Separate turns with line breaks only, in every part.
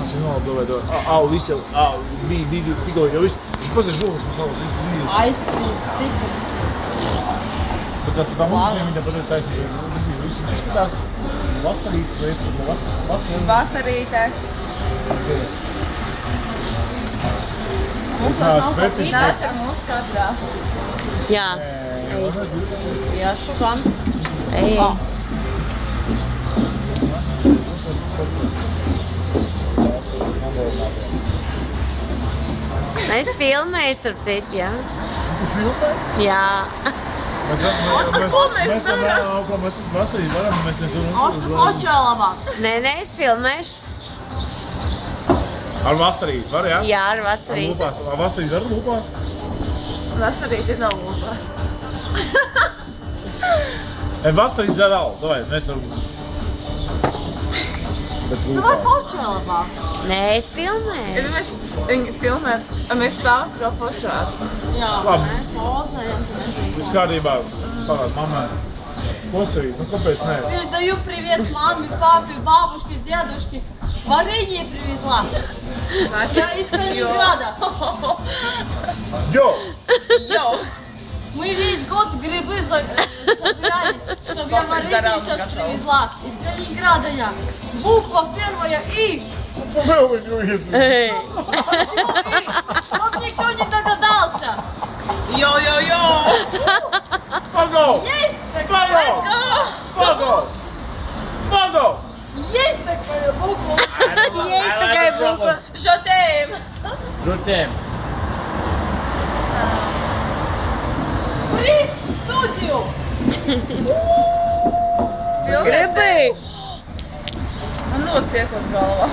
сильно, давай. Вися, бігай, я весь, що поза жовтий смысл,
Айси, стикер.
Потому что меня подать izskatās vasarīt, tu esi
Vasarītē. Mums nav papīra. Nāc ar mūsu kadrā.
Jā. Jā, šukam. Ej. Es filmēju starp citu, jā.
Tu filmē?
Jā.
Mēs vasarīt varam, mēs esam
Očā labāk. Nē, es filmēšu.
Ar vasarīt var, jā?
Jā, ar vasarīt.
Ar vasarīt var lūpās?
Vasarīti nav lūpās.
Vasarīt dzer alu, davai, mēs varam.
Tu var Očā labāk. Nē, es filmēju.
Viņi filmē, un mēs stāvam kā počāti.
Jā, nē, pozējam.
Viss kārtībā, pagād, mammai. Kosarīt, nu kāpēc ne?
Передаю привет маме, папе, бабушке, дедушке. Варенье привезла. Я из Калининграда.
Йо!
Мы весь год грибы собирали, чтобы я варенье сейчас привезла. Из Калининграда я. Буква первая И.
Vēl viņu izvis.
Чтоб никто не догадался.
Йо!
Fago!
Есть
Fago! Fago!
Есть такая буква. Есть такая буква.
Žotēm!
Žurtēm.
Приз в студию.
Gribi! Man nociekot galvā.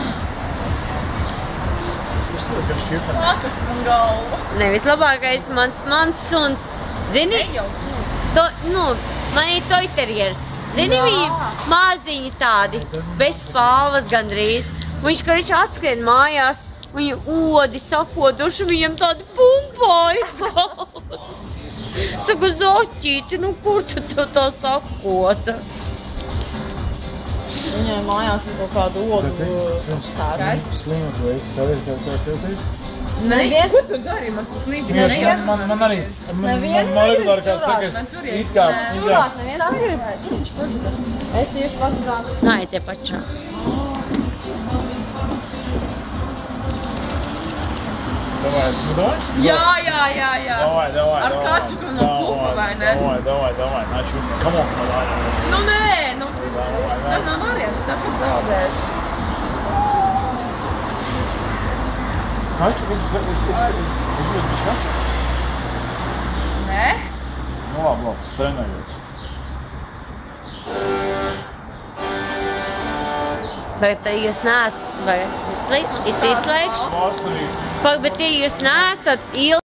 Mākas man galva.
Nevis labākais mans suns. Zini? Man ir toiterjers. Zini, viņi maziņi tādi, bez spalvas gandrīz. Viņš, kad viņš atskrien mājās, viņa odi sakoduši, viņam tādi pumpāji galvas. Saku, Zoķīti, nu kur tu tā sakoda? Viņai mājās ir kaut kādu odu stāvis.
Slimot, vai esi kādreiz tev?
Nē, ko tu dari? Man tur nīpi nevienu.
Man arī, man regulāri kāds saka, es it kā...
Čurāt neviens negrib. Viņš pazuda. Es iešu pašā. Nā, es iešu pašā.
Давай, ну давай?
Jā.
Давай.
Ar kačuku no pupa, vai ne?
Давай, начну. Come on, давай.
Nu nē, tev nav variantu, tāpēc zaudēs.
Kaču? Es bišķi kaču?
Nē?
Nu labi, trenējots.
Bet jūs neesat, vai es izslēgšu?
Vasarī.
Bet ja jūs neesat ilgi